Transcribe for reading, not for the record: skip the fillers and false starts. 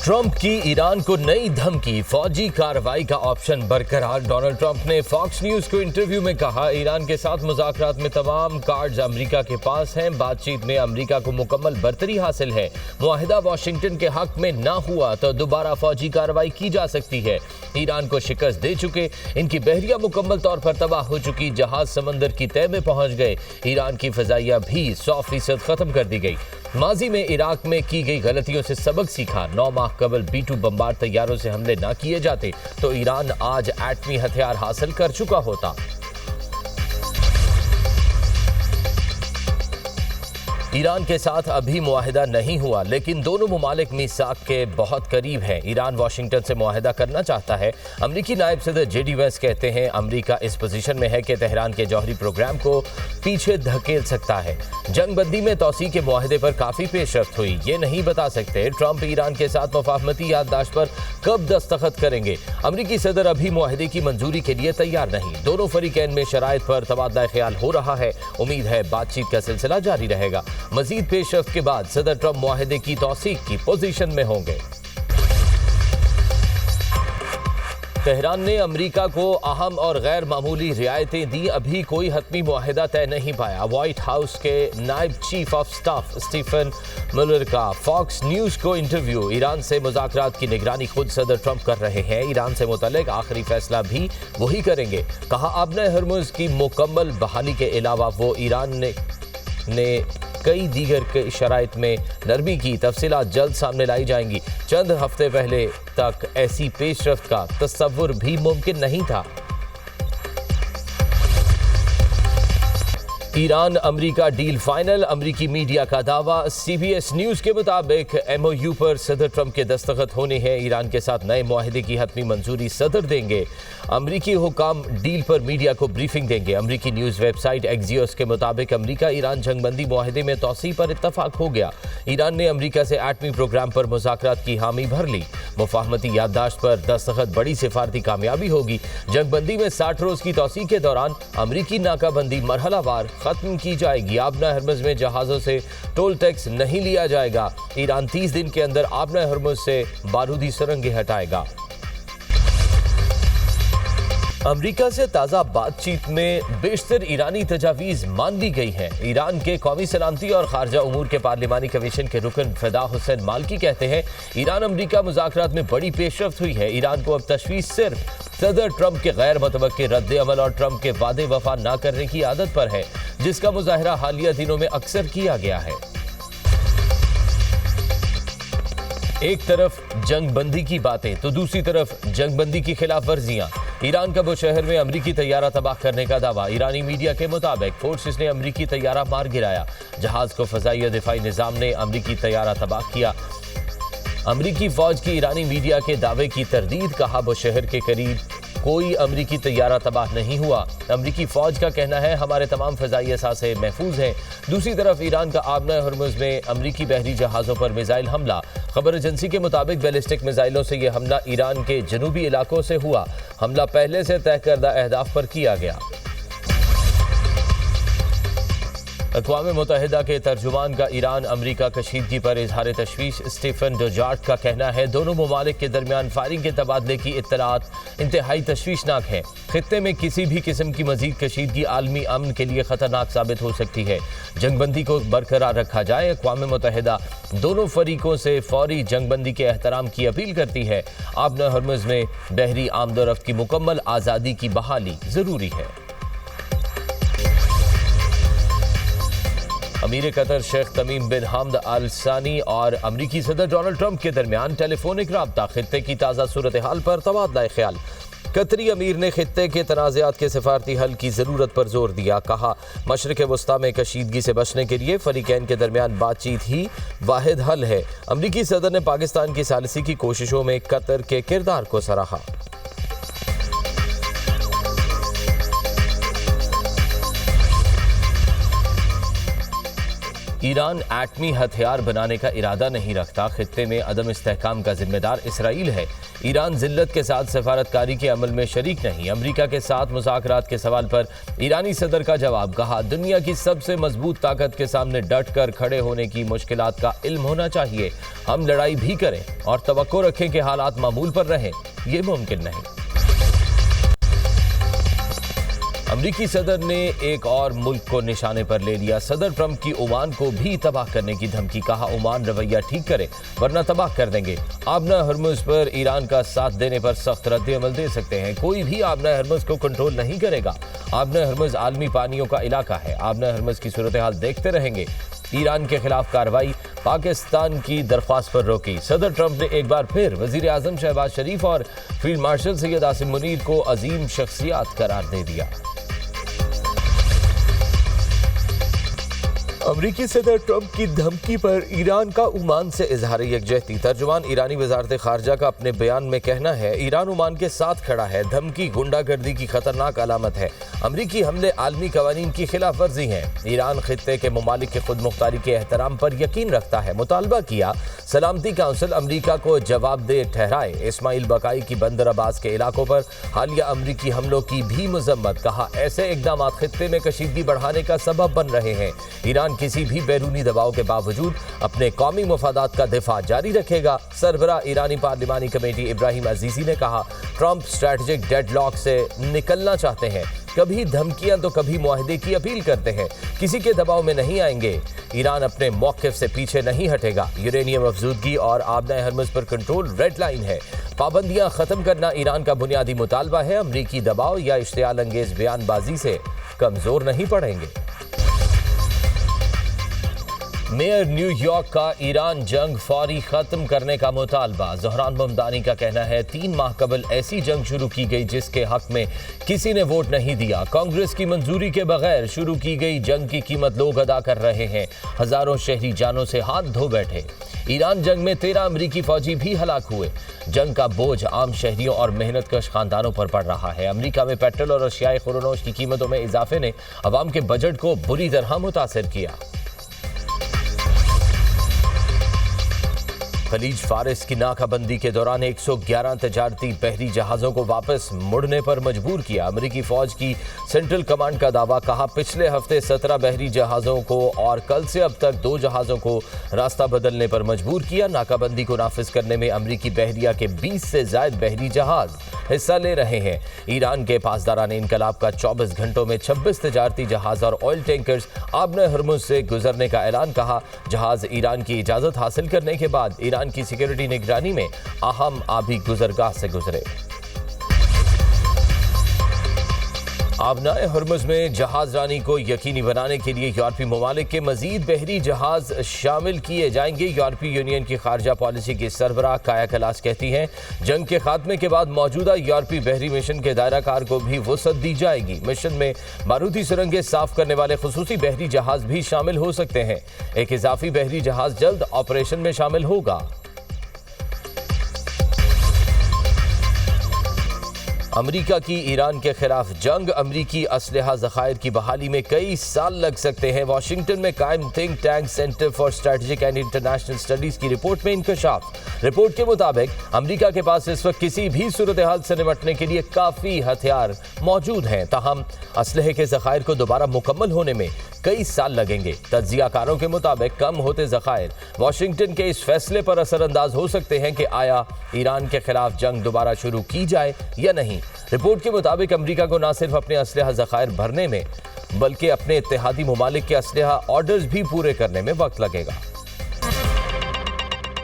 Trump की Iran को नई धमकी, फौजी कार्रवाई का ऑप्शन बरकरार। डोनाल्ड ट्रंप ने फॉक्स न्यूज को इंटरव्यू में कहा, ईरान के साथ मुज़ाकरात में तमाम कार्ड्स अमेरिका के पास हैं। बातचीत में अमेरिका को मुकम्मल बरतरी हासिल है। मुआहिदा वाशिंगटन के हक में ना हुआ तो दोबारा फौजी कार्रवाई की जा सकती है। ईरान को शिकस्त दे चुके इनकी बहरिया मुकम्मल तौर पर तबाह हो चुकी, जहाज समंदर की तह में पहुंच गए। ईरान की फजाइया भी 100% खत्म कर दी गई। माजी में इराक में की गई गलतियों से सबक सीखा। 9 माह कबल B-2 बमबार तैयारों से हमले ना किए जाते तो ईरान आज एटमी हथियार हासिल कर चुका होता। ईरान के साथ अभी मुआहिदा नहीं हुआ, लेकिन दोनों मुमालिक मीसाक के बहुत करीब हैं। ईरान वाशिंगटन से मुआहिदा करना चाहता है। अमरीकी नायब सदर JD वैंस कहते हैं, अमरीका इस पोजीशन में है कि तेहरान के जौहरी प्रोग्राम को पीछे धकेल सकता है। जंग बंदी में तौसी के मुआहिदे पर काफ़ी पेशरफ्त हुई, ये नहीं बता सकते। ट्रंप ईरान के साथ मुफाहमती याददाश्त पर कब दस्तखत करेंगे? अमरीकी सदर अभी मुआहिदे की मंजूरी के लिए तैयार नहीं। दोनों फरीकैन में शराइत पर तबादला ख्याल हो रहा है। उम्मीद है बातचीत का सिलसिला जारी रहेगा। मजीद पेशरफ्त के बाद सदर ट्रंप मुआहिदे की तौसीक की पोजीशन में होंगे। तेहरान ने अमेरिका को अहम और गैर मामूली रियायतें दी, अभी कोई हतमी मुआहिदा तय नहीं पाया। व्हाइट हाउस के नायब चीफ ऑफ स्टाफ स्टीफन मुलर का फॉक्स न्यूज़ को इंटरव्यू। ईरान से मुज़ाकरात की निगरानी खुद सदर ट्रंप कर रहे हैं। ईरान से मुतल्लिक आखिरी फैसला भी वही करेंगे। कहा, आबना हरमुज़ की मुकम्मल बहाली के अलावा वो ईरान ने कई दीगर के शराइत में नरमी की तफसीलात जल्द सामने लाई जाएंगी। चंद हफ्ते पहले तक ऐसी पेशरफ्त का तस्वुर भी मुमकिन नहीं था। ईरान अमेरिका डील फाइनल, अमेरिकी मीडिया का दावा। CBS न्यूज़ के मुताबिक MOU पर सदर ट्रंप के दस्तखत होने हैं। ईरान के साथ नए मुआहिदे की हतमी मंजूरी सदर देंगे। अमेरिकी हुकाम डील पर मीडिया को ब्रीफिंग देंगे। अमेरिकी न्यूज़ वेबसाइट एक्सियोस के मुताबिक अमेरिका ईरान जंगबंदी मुआहिदे में तौसी पर इत्तफाक हो गया। ईरान ने अमेरिका से एटमी प्रोग्राम पर मुज़ाकरात की हामी भर ली। मुफाहमती याददाश्त पर दस्तखत बड़ी सिफारती कामयाबी होगी। जंगबंदी में 60 रोज़ की तौसी के दौरान अमेरिकी नाकाबंदी मरहलावार खत्म की जाएगी। आबना हरमुज़ में जहाज़ों से टोल टैक्स नहीं लिया जाएगा। ईरान 30 दिन के अंदर आबना हरमुज़ से बारूदी सुरंगें हटाएगा। अमेरिका से ताज़ा बातचीत में बेशतर ईरानी तजावीज़ मान ली गई हैं। ईरान के कौमी सलामती और खारजा उमूर के पार्लिमानी कमीशन के रुकन फिदा हुसैन मालकी कहते हैं, ईरान अमेरिका मुज़ाकरात में बड़ी पेशरफ्त हुई है। ईरान को अब तशवीश सिर्फ सदर ट्रंप के गैर मुतवक्के रद्द अमल और ट्रंप के वादे वफा ना करने की आदत पर है, जिसका मुजाहरा हालिया दिनों में अक्सर किया गया है। एक तरफ जंग बंदी की बातें तो दूसरी तरफ जंग बंदी की खिलाफ वर्जियां। ईरान का बुशहर में अमरीकी तैयारा तबाह करने का दावा। ईरानी मीडिया के मुताबिक फोर्सेस ने अमरीकी तैयारा मार गिराया। जहाज को फजाइया दिफाई निजाम ने अमरीकी तैयारा तबाह किया। अमरीकी फौज की ईरानी मीडिया के दावे की तरदीद। कहा, बुशहर के करीब कोई अमरीकी तैयारा तबाह नहीं हुआ। अमरीकी फौज का कहना है, हमारे तमाम फ़ज़ाई असासे महफूज हैं। दूसरी तरफ ईरान का आबना हरमुज़ में अमरीकी बहरी जहाज़ों पर मिसाइल हमला। खबर एजेंसी के मुताबिक बैलिस्टिक मिसाइलों से यह हमला ईरान के जनूबी इलाकों से हुआ। हमला पहले से तय करदा अहदाफ पर किया गया। अक़वाम मुत्तहिदा के तर्जुमान का ईरान अमरीका कशीदगी पर इजहार तशवीश। स्टीफन डुजार्ट का कहना है, दोनों ममालिक के दरमियान फायरिंग के तबादले की इत्तलात इंतहाई तशवीशनाक है। खित्ते में किसी भी किस्म की मजीद कशीदगी आलमी अमन के लिए खतरनाक साबित हो सकती है। जंगबंदी को बरकरार रखा जाए। अक़वाम मुत्तहिदा दोनों फरीकों से फौरी जंगबंदी के एहतराम की अपील करती है। आबना हरमुज़ में बहरी आमदोरफ्त की मुकम्मल आज़ादी की बहाली ज़रूरी है। अमीर कतर शेख तमीम बिन हमद अल सानी और अमरीकी सदर डोनाल्ड ट्रंप के दरमियान टेलीफोनिक राब्ता। खित्ते की ताज़ा सूरत हाल पर तबादला ख्याल। कतरी अमीर ने खित्ते के तनाज़ात के सिफारती हल की ज़रूरत पर जोर दिया। कहा, मशरिक़ वस्ता में कशीदगी से बचने के लिए फ़रीक़ैन के दरमियान बातचीत ही वाहिद हल है। अमरीकी सदर ने पाकिस्तान की सालिसी की कोशिशों में कतर के किरदार को सराहा। ईरान एटमी हथियार बनाने का इरादा नहीं रखता, खित्ते में अदम इस्तेहकाम का जिम्मेदार इसराइल है। ईरान जिल्लत के साथ सफारतकारी के अमल में शरीक नहीं। अमेरिका के साथ मुज़ाकरात के सवाल पर ईरानी सदर का जवाब, कहा दुनिया की सबसे मजबूत ताकत के सामने डट कर खड़े होने की मुश्किलात का इल्म होना चाहिए। हम लड़ाई भी करें और तवक्को रखें कि हालात मामूल पर रहें, ये मुमकिन नहीं। अमरीकी सदर ने एक और मुल्क को निशाने पर ले लिया। सदर ट्रंप की ओमान को भी तबाह करने की धमकी, कहा ओमान रवैया ठीक करे वरना तबाह कर देंगे। आबना हरमुज पर ईरान का साथ देने पर सख्त रद्द-ए-अमल दे सकते हैं। कोई भी आबना हरमुज को कंट्रोल नहीं करेगा। आबना हरमुज आलमी पानियों का इलाका है। आबना हरमुज की सूरत हाल देखते रहेंगे। ईरान के खिलाफ कार्रवाई, पाकिस्तान की दरख्वास्त पर रोकी। सदर ट्रंप ने एक बार फिर वजीर आजम शहबाज शरीफ और फील्ड मार्शल सैयद आसिम मुनीर को अजीम शख्सियात करार दे दिया। अमरीकी सदर ट्रंप की धमकी पर ईरान का ओमान से इजहार यकजहती। तर्जुमान ईरानी वजारत खारजा का अपने बयान में कहना है, ईरान ओमान के साथ खड़ा है। धमकी गुंडागर्दी की खतरनाक अलामत है। अमरीकी हमले आलमी कवानीन की खिलाफ वर्जी हैं। ईरान खित्ते के ममालिक के खुद मुख्तारी के एहतराम पर यकीन रखता है। मुतालबा किया सलामती काउंसिल अमरीका को जवाबदेह ठहराए। इस्माइल बकाई की बंदर अब्बास के इलाकों पर हालिया अमरीकी हमलों की भी मजम्मत, कहा ऐसे इकदाम खित्ते में कशीदगी बढ़ाने का सबब बन रहे हैं। ईरान किसी भी बैरूनी दबाव के बावजूद अपने कौमी मफादात का दिफा जारी रखेगा। सरबरा ईरानी पार्लिमानी कमेटी इब्राहिम अजीजी ने कहा, ट्रंप स्ट्रैटेजिक डेडलॉक से निकलना चाहते हैं। कभी धमकियां तो कभी मुआहदे की अपील करते हैं। किसी के दबाव में नहीं आएंगे। ईरान अपने मौक़िफ़ से पीछे नहीं हटेगा। यूरेनियम अफजूदगी और आबना हरमुज पर कंट्रोल रेड लाइन है। पाबंदियां खत्म करना ईरान का बुनियादी मुतालबा है। अमरीकी दबाव या इश्तियाल अंगेज बयानबाजी से कमज़ोर नहीं पड़ेंगे। मेयर न्यूयॉर्क का ईरान जंग फौरी खत्म करने का मुतालबा। ज़हरान ममदानी का कहना है, 3 माह कबल ऐसी जंग शुरू की गई जिसके हक में किसी ने वोट नहीं दिया। कांग्रेस की मंजूरी के बगैर शुरू की गई जंग की कीमत लोग अदा कर रहे हैं। हजारों शहरी जानों से हाथ धो बैठे। ईरान जंग में 13 अमरीकी फौजी भी हलाक हुए। जंग का बोझ आम शहरियों और मेहनतकश खानदानों पर पड़ रहा है। अमरीका में पेट्रोल और अशियाए खुरनोश की कीमतों में इजाफे ने अवाम के बजट को बुरी तरह मुतासिर किया। खलीज फारिस की नाकाबंदी के दौरान 111 तजारती बहरी जहाज़ों को वापस मुड़ने पर मजबूर किया। अमरीकी फौज की सेंट्रल कमांड का दावा, कहा पिछले हफ्ते 17 बहरी जहाज़ों को और कल से अब तक 2 जहाज़ों को रास्ता बदलने पर मजबूर किया। नाकाबंदी को नाफिज करने में अमरीकी बहरिया के 20 से ज़ायद बहरी जहाज़ हिस्सा ले रहे हैं। ईरान के पासदारान इनकलाब का 24 घंटों में 26 तजारती जहाज़ और ऑयल टैंकर्स आबना हरमुज से गुजरने का ऐलान, कहा जहाज़ ईरान की इजाज़त हासिल करने के बाद ईरान की सिक्योरिटी निगरानी में अहम आबी गुजरगाह से गुजरे। आबनाए हरमुज में जहाज रानी को यकीनी बनाने के लिए यूरोपीय ममालिक के मजीद बहरी जहाज शामिल किए जाएंगे। यूरोपीय यूनियन की खारजा पॉलिसी की सरबराह काया कलास कहती हैं, जंग के खात्मे के बाद मौजूदा यूरोपीय बहरी मिशन के दायरा कार को भी वुसअत दी जाएगी। मिशन में बारूदी सुरंगें साफ करने वाले खुसूसी बहरी जहाज भी शामिल हो सकते हैं। एक इजाफी बहरी जहाज जल्द ऑपरेशन में शामिल होगा। अमरीका की ईरान के खिलाफ जंग, अमरीकी असलहा ज़खायर की बहाली में कई साल लग सकते हैं। वाशिंगटन में कायम think tank centre for strategic and international studies की रिपोर्ट में इंकशाफ। रिपोर्ट के मुताबिक अमरीका के पास इस वक्त किसी भी सूरत हाल से निपटने के लिए काफ़ी हथियार मौजूद हैं। ताहम असलहे के ज़खायर को दोबारा मुकम्मल होने में कई साल लगेंगे। तज्जियाकारों के मुताबिक कम होते ज़खायर वाशिंगटन के इस फैसले पर असरअंदाज हो सकते हैं कि आया ईरान के खिलाफ जंग दोबारा शुरू की जाए या नहीं। रिपोर्ट के मुताबिक अमरीका को न सिर्फ अपने असलहा ज़खायर भरने में बल्कि अपने इत्तेहादी ममालिक के असलहा ऑर्डर्स भी पूरे करने में वक्त लगेगा।